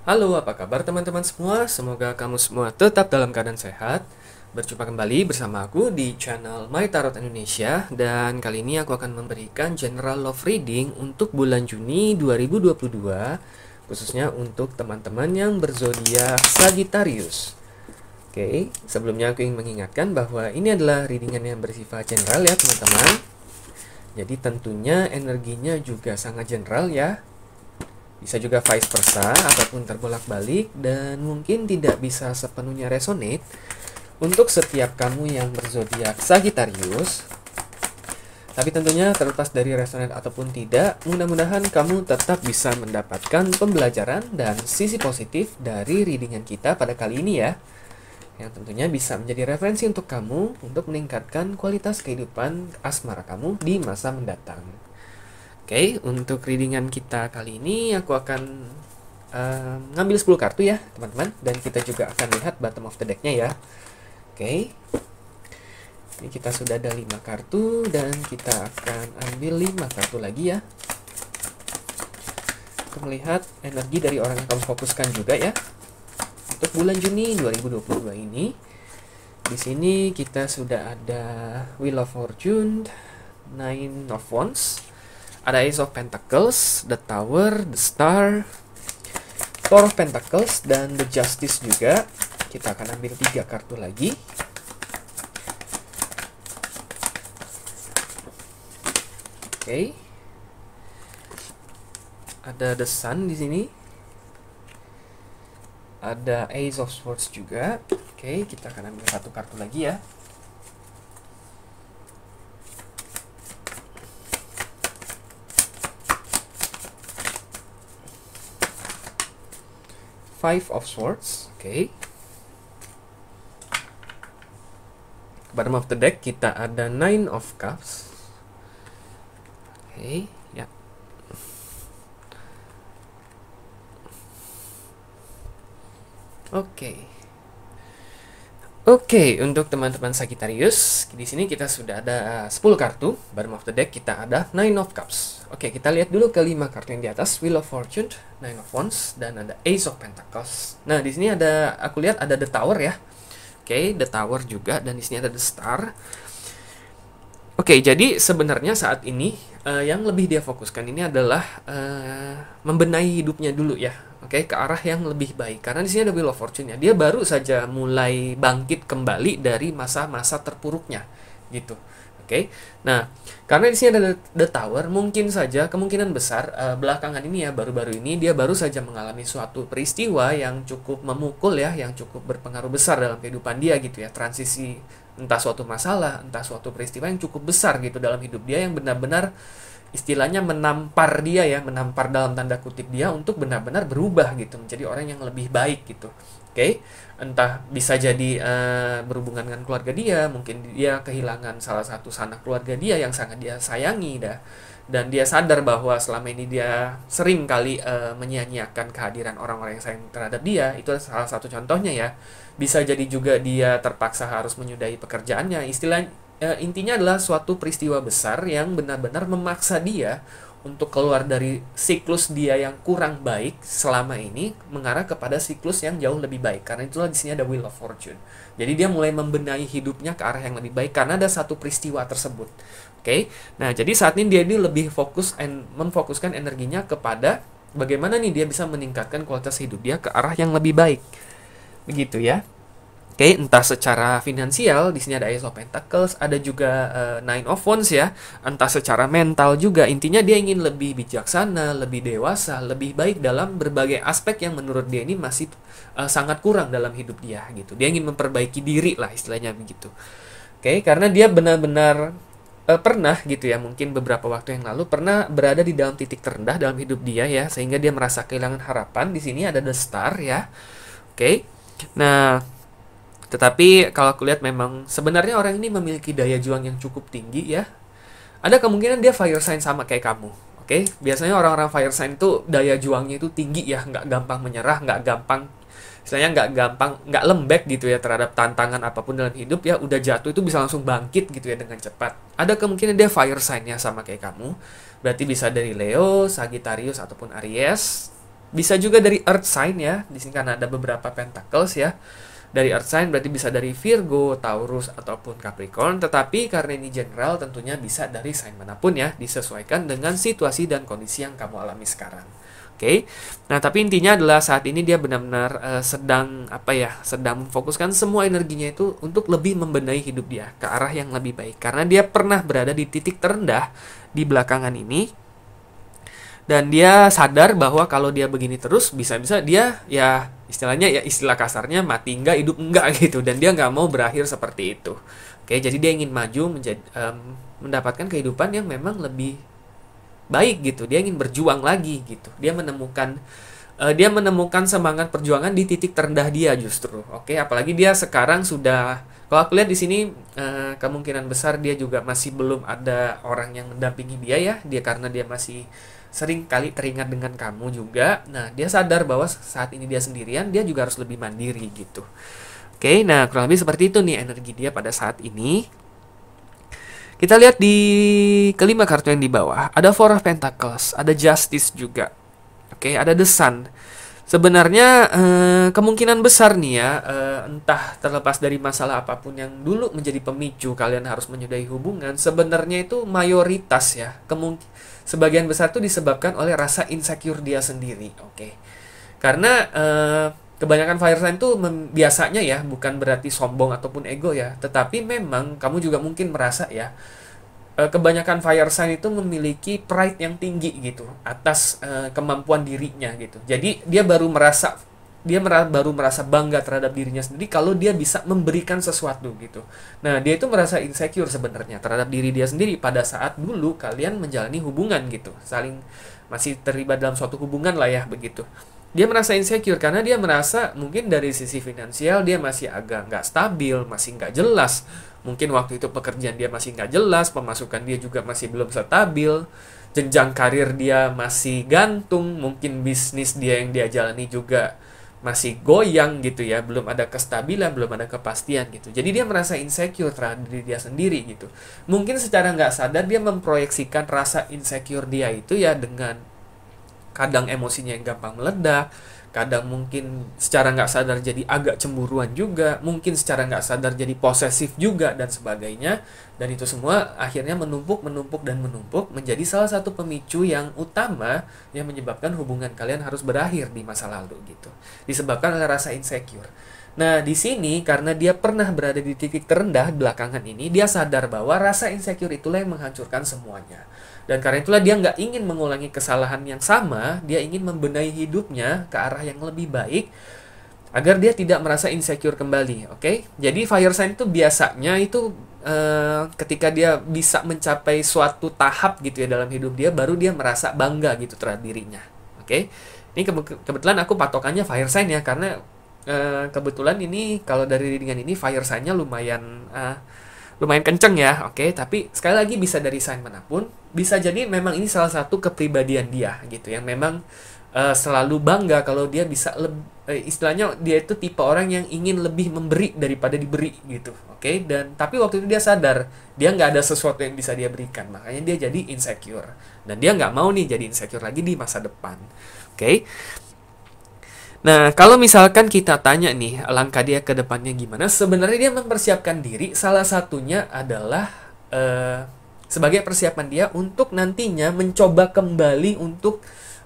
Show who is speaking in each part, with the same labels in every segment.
Speaker 1: Halo, apa kabar teman-teman semua? Semoga kamu semua tetap dalam keadaan sehat. Berjumpa kembali bersama aku di channel My Tarot Indonesia. Dan kali ini aku akan memberikan general love reading untuk bulan Juni 2022, khususnya untuk teman-teman yang berzodiak Sagittarius. Oke, sebelumnya aku ingin mengingatkan bahwa ini adalah readingan yang bersifat general ya teman-teman. Jadi tentunya energinya juga sangat general ya. Bisa juga vice versa ataupun terbolak-balik, dan mungkin tidak bisa sepenuhnya resonate untuk setiap kamu yang berzodiak Sagittarius. Tapi tentunya terlepas dari resonate ataupun tidak, mudah-mudahan kamu tetap bisa mendapatkan pembelajaran dan sisi positif dari readingan kita pada kali ini ya, yang tentunya bisa menjadi referensi untuk kamu untuk meningkatkan kualitas kehidupan asmara kamu di masa mendatang. Oke, untuk readingan kita kali ini aku akan ngambil 10 kartu ya teman-teman, dan kita juga akan lihat bottom of the deck-nya ya. Oke, ini kita sudah ada 5 kartu dan kita akan ambil 5 kartu lagi ya, untuk melihat energi dari orang yang kamu fokuskan juga ya untuk bulan Juni 2022 ini. Di sini kita sudah ada Wheel of Fortune, Nine of Wands, ada Ace of Pentacles, The Tower, The Star, Four of Pentacles, dan The Justice juga. Kita akan ambil 3 kartu lagi. Oke. Ada The Sun di sini. Ada Ace of Swords juga. Oke, kita akan ambil 1 kartu lagi ya. Five of Swords, oke. Bottom of the deck kita ada Nine of Cups, oke, ya. Oke, untuk teman-teman Sagittarius, di sini kita sudah ada 10 kartu. Bottom of the deck kita ada Nine of Cups. Oke, kita lihat dulu ke 5 kartu yang di atas, Wheel of Fortune, Nine of Wands, dan ada Ace of Pentacles. Nah, di sini ada, aku lihat ada The Tower ya. Oke, The Tower juga, dan di sini ada The Star. Oke, jadi sebenarnya saat ini yang lebih dia fokuskan ini adalah membenahi hidupnya dulu ya. Oke, ke arah yang lebih baik. Karena di sini ada Wheel of Fortune ya. Dia baru saja mulai bangkit kembali dari masa-masa terpuruknya gitu. Oke. Nah, karena di sini ada The Tower, mungkin saja kemungkinan besar belakangan ini ya, baru-baru ini dia baru saja mengalami suatu peristiwa yang cukup memukul ya, yang cukup berpengaruh besar dalam kehidupan dia gitu ya. Transisi, entah suatu masalah, entah suatu peristiwa yang cukup besar gitu dalam hidup dia, yang benar-benar istilahnya menampar dia ya, menampar dalam tanda kutip dia untuk benar-benar berubah gitu, menjadi orang yang lebih baik gitu. Oke, entah bisa jadi berhubungan dengan keluarga dia, mungkin dia kehilangan salah satu sanak keluarga dia yang sangat dia sayangi dah, dan dia sadar bahwa selama ini dia sering kali menyia-nyiakan kehadiran orang-orang yang sayang terhadap dia. Itu salah satu contohnya ya. Bisa jadi juga dia terpaksa harus menyudahi pekerjaannya. Intinya adalah suatu peristiwa besar yang benar-benar memaksa dia untuk keluar dari siklus dia yang kurang baik selama ini, mengarah kepada siklus yang jauh lebih baik. Karena itulah di sini ada Wheel of Fortune. Jadi dia mulai membenahi hidupnya ke arah yang lebih baik karena ada satu peristiwa tersebut. Oke. Nah, jadi saat ini dia ini lebih fokus dan memfokuskan energinya kepada bagaimana nih dia bisa meningkatkan kualitas hidup dia ke arah yang lebih baik. Begitu ya. Oke, entah secara finansial, di sini ada Ace of Pentacles, ada juga Nine of Wands ya. Entah secara mental juga, intinya dia ingin lebih bijaksana, lebih dewasa, lebih baik dalam berbagai aspek yang menurut dia ini masih sangat kurang dalam hidup dia gitu. Dia ingin memperbaiki diri lah istilahnya begitu. Oke, karena dia benar-benar pernah gitu ya, mungkin beberapa waktu yang lalu pernah berada di dalam titik terendah dalam hidup dia ya, sehingga dia merasa kehilangan harapan. Di sini ada The Star ya. Oke. Nah, tetapi kalau aku lihat memang sebenarnya orang ini memiliki daya juang yang cukup tinggi ya. Ada kemungkinan dia fire sign sama kayak kamu. Oke, biasanya orang-orang fire sign itu daya juangnya itu tinggi ya, nggak gampang menyerah, nggak gampang, istilahnya nggak gampang, nggak lembek gitu ya terhadap tantangan apapun dalam hidup ya. Udah jatuh itu bisa langsung bangkit gitu ya dengan cepat. Ada kemungkinan dia fire sign-nya sama kayak kamu. Berarti bisa dari Leo, Sagittarius ataupun Aries. Bisa juga dari earth sign ya. Di sini kan ada beberapa pentacles ya. Dari earth sign berarti bisa dari Virgo, Taurus, ataupun Capricorn. Tetapi karena ini general tentunya bisa dari sign manapun ya. Disesuaikan dengan situasi dan kondisi yang kamu alami sekarang. Oke. Nah, tapi intinya adalah saat ini dia benar-benar sedang sedang memfokuskan semua energinya itu untuk lebih membenahi hidup dia ke arah yang lebih baik. Karena dia pernah berada di titik terendah di belakangan ini. Dan dia sadar bahwa kalau dia begini terus bisa-bisa dia ya istilahnya ya istilah kasarnya mati enggak hidup enggak gitu, dan dia nggak mau berakhir seperti itu. Oke, jadi dia ingin maju menjadi mendapatkan kehidupan yang memang lebih baik gitu. Dia ingin berjuang lagi gitu. Dia menemukan semangat perjuangan di titik terendah dia justru. Oke, apalagi dia sekarang sudah, kalau aku lihat di sini kemungkinan besar dia juga masih belum ada orang yang mendampingi dia ya. Dia karena dia masih sering kali teringat dengan kamu juga. Nah, dia sadar bahwa saat ini dia sendirian, dia juga harus lebih mandiri gitu. Oke, nah kurang lebih seperti itu nih energi dia pada saat ini. Kita lihat di kelima kartu yang di bawah. Ada Four of Pentacles, ada Justice juga. Oke, ada The Sun. Sebenarnya kemungkinan besar nih ya, entah terlepas dari masalah apapun yang dulu menjadi pemicu kalian harus menyudahi hubungan, sebenarnya itu mayoritas ya, sebagian besar itu disebabkan oleh rasa insecure dia sendiri. Oke. Karena kebanyakan fire sign itu biasanya ya bukan berarti sombong ataupun ego ya, tetapi memang kamu juga mungkin merasa ya, kebanyakan fire sign itu memiliki pride yang tinggi gitu atas kemampuan dirinya gitu. Jadi dia baru merasa bangga terhadap dirinya sendiri kalau dia bisa memberikan sesuatu gitu. Nah, dia itu merasa insecure sebenarnya terhadap diri dia sendiri pada saat dulu kalian menjalani hubungan gitu. Saling masih terlibat dalam suatu hubungan lah ya begitu. Dia merasa insecure karena dia merasa mungkin dari sisi finansial dia masih agak nggak stabil, masih nggak jelas. Mungkin waktu itu pekerjaan dia masih nggak jelas, pemasukan dia juga masih belum stabil, jenjang karir dia masih gantung, mungkin bisnis dia yang dia jalani juga masih goyang gitu ya, belum ada kestabilan, belum ada kepastian gitu. Jadi dia merasa insecure terhadap diri dia sendiri gitu. Mungkin secara nggak sadar dia memproyeksikan rasa insecure dia itu ya dengan kadang emosinya yang gampang meledak, kadang mungkin secara nggak sadar jadi agak cemburuan juga, mungkin secara nggak sadar jadi posesif juga, dan sebagainya. Dan itu semua akhirnya menumpuk menjadi salah satu pemicu yang utama yang menyebabkan hubungan kalian harus berakhir di masa lalu gitu. Disebabkan oleh rasa insecure. Nah, di sini karena dia pernah berada di titik terendah belakangan ini, dia sadar bahwa rasa insecure itulah yang menghancurkan semuanya. Dan karena itulah dia nggak ingin mengulangi kesalahan yang sama, dia ingin membenahi hidupnya ke arah yang lebih baik, agar dia tidak merasa insecure kembali, oke? Jadi fire sign itu biasanya itu ketika dia bisa mencapai suatu tahap gitu ya dalam hidup dia, baru dia merasa bangga gitu terhadap dirinya, oke? Ini kebetulan aku patokannya fire sign ya, karena kebetulan ini kalau dari readingan ini fire sign-nya lumayan kenceng ya, oke. Tapi sekali lagi bisa dari sign manapun, bisa jadi memang ini salah satu kepribadian dia gitu, yang memang selalu bangga kalau dia bisa istilahnya dia itu tipe orang yang ingin lebih memberi daripada diberi gitu, oke. Dan tapi waktu itu dia sadar dia nggak ada sesuatu yang bisa dia berikan, makanya dia jadi insecure, dan dia nggak mau nih jadi insecure lagi di masa depan, oke. Nah, kalau misalkan kita tanya nih, langkah dia ke depannya gimana? Sebenarnya dia mempersiapkan diri, salah satunya adalah sebagai persiapan dia untuk nantinya mencoba kembali untuk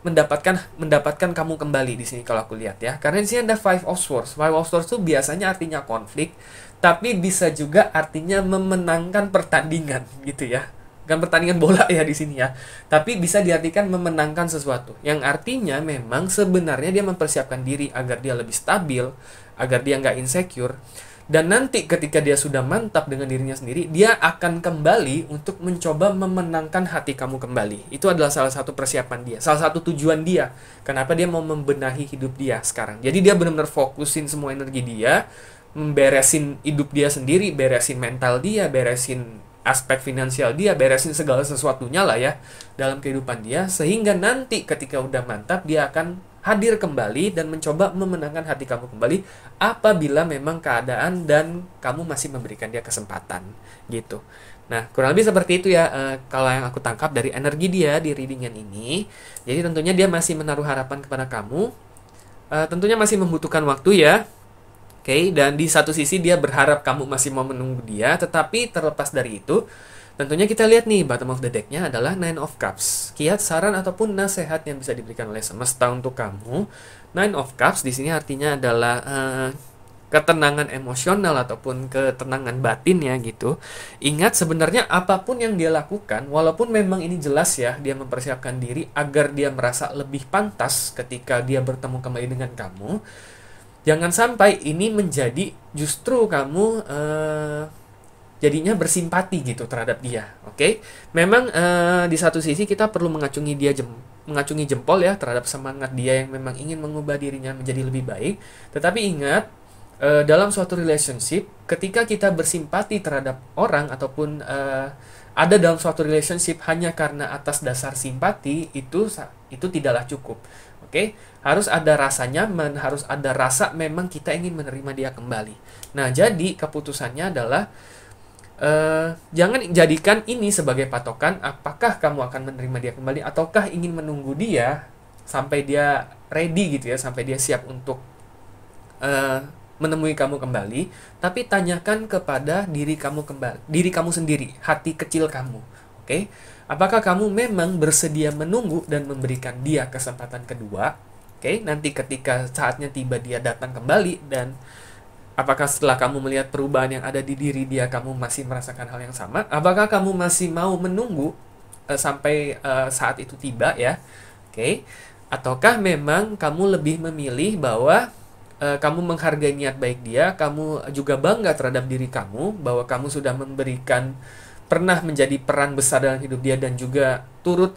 Speaker 1: mendapatkan kamu kembali di sini kalau aku lihat ya. Karena di sini ada Five of Swords. Five of Swords itu biasanya artinya konflik, tapi bisa juga artinya memenangkan pertandingan gitu ya. Bukan pertandingan bola ya di sini ya, tapi bisa diartikan memenangkan sesuatu, yang artinya memang sebenarnya dia mempersiapkan diri agar dia lebih stabil, agar dia nggak insecure, dan nanti ketika dia sudah mantap dengan dirinya sendiri, dia akan kembali untuk mencoba memenangkan hati kamu kembali. Itu adalah salah satu persiapan dia, salah satu tujuan dia, kenapa dia mau membenahi hidup dia sekarang. Jadi dia benar-benar fokusin semua energi dia, memberesin hidup dia sendiri, beresin mental dia, beresin aspek finansial dia, beresin segala sesuatunya lah ya dalam kehidupan dia, sehingga nanti ketika udah mantap dia akan hadir kembali dan mencoba memenangkan hati kamu kembali apabila memang keadaan dan kamu masih memberikan dia kesempatan gitu. Nah, kurang lebih seperti itu ya, kalau yang aku tangkap dari energi dia di readingan ini. Jadi tentunya dia masih menaruh harapan kepada kamu. Tentunya masih membutuhkan waktu ya. Oke, dan di satu sisi dia berharap kamu masih mau menunggu dia, tetapi terlepas dari itu, tentunya kita lihat nih, bottom of the deck-nya adalah Nine of Cups. Kiat, saran, ataupun nasihat yang bisa diberikan oleh semesta untuk kamu. Nine of Cups di sini artinya adalah ketenangan emosional ataupun ketenangan batin ya gitu. Ingat sebenarnya apapun yang dia lakukan, walaupun memang ini jelas ya, dia mempersiapkan diri agar dia merasa lebih pantas ketika dia bertemu kembali dengan kamu. Jangan sampai ini menjadi justru kamu jadinya bersimpati gitu terhadap dia, oke? Memang di satu sisi kita perlu mengacungi jempol ya terhadap semangat dia yang memang ingin mengubah dirinya menjadi lebih baik. Tetapi ingat, dalam suatu relationship, ketika kita bersimpati terhadap orang ataupun ada dalam suatu relationship hanya karena atas dasar simpati, itu tidaklah cukup. Oke, harus ada rasa nyaman, harus ada rasa memang kita ingin menerima dia kembali. Nah, jadi keputusannya adalah jangan jadikan ini sebagai patokan apakah kamu akan menerima dia kembali ataukah ingin menunggu dia sampai dia ready gitu ya, sampai dia siap untuk menemui kamu kembali. Tapi tanyakan kepada diri kamu sendiri, hati kecil kamu. Oke, apakah kamu memang bersedia menunggu dan memberikan dia kesempatan kedua? Oke, nanti ketika saatnya tiba dia datang kembali, dan apakah setelah kamu melihat perubahan yang ada di diri dia, kamu masih merasakan hal yang sama? Apakah kamu masih mau menunggu sampai saat itu tiba ya? Oke, ataukah memang kamu lebih memilih bahwa kamu menghargai niat baik dia, kamu juga bangga terhadap diri kamu, bahwa kamu sudah pernah menjadi peran besar dalam hidup dia dan juga turut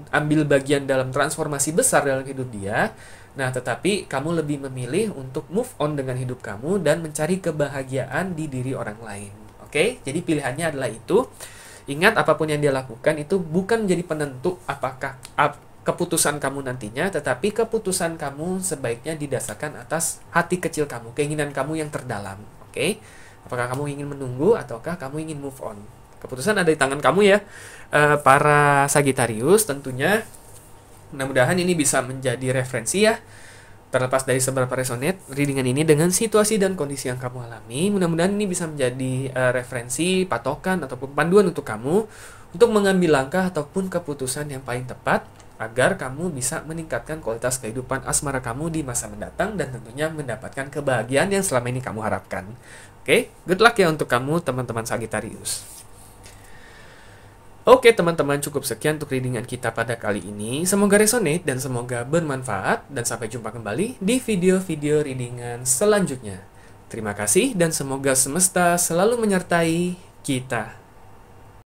Speaker 1: ambil bagian dalam transformasi besar dalam hidup dia. Nah, tetapi kamu lebih memilih untuk move on dengan hidup kamu dan mencari kebahagiaan di diri orang lain. Oke? Jadi pilihannya adalah itu. Ingat, apapun yang dia lakukan itu bukan menjadi penentu apakah keputusan kamu nantinya, tetapi keputusan kamu sebaiknya didasarkan atas hati kecil kamu, keinginan kamu yang terdalam. Oke? Apakah kamu ingin menunggu ataukah kamu ingin move on? Keputusan ada di tangan kamu ya, para Sagittarius tentunya. Mudah-mudahan ini bisa menjadi referensi ya, terlepas dari seberapa resonate readingan ini dengan situasi dan kondisi yang kamu alami. Mudah-mudahan ini bisa menjadi referensi, patokan, ataupun panduan untuk kamu untuk mengambil langkah ataupun keputusan yang paling tepat agar kamu bisa meningkatkan kualitas kehidupan asmara kamu di masa mendatang dan tentunya mendapatkan kebahagiaan yang selama ini kamu harapkan. Oke, good luck ya untuk kamu teman-teman Sagittarius. Oke teman-teman, cukup sekian untuk readingan kita pada kali ini. Semoga resonate dan semoga bermanfaat. Dan sampai jumpa kembali di video-video readingan selanjutnya. Terima kasih dan semoga semesta selalu menyertai kita.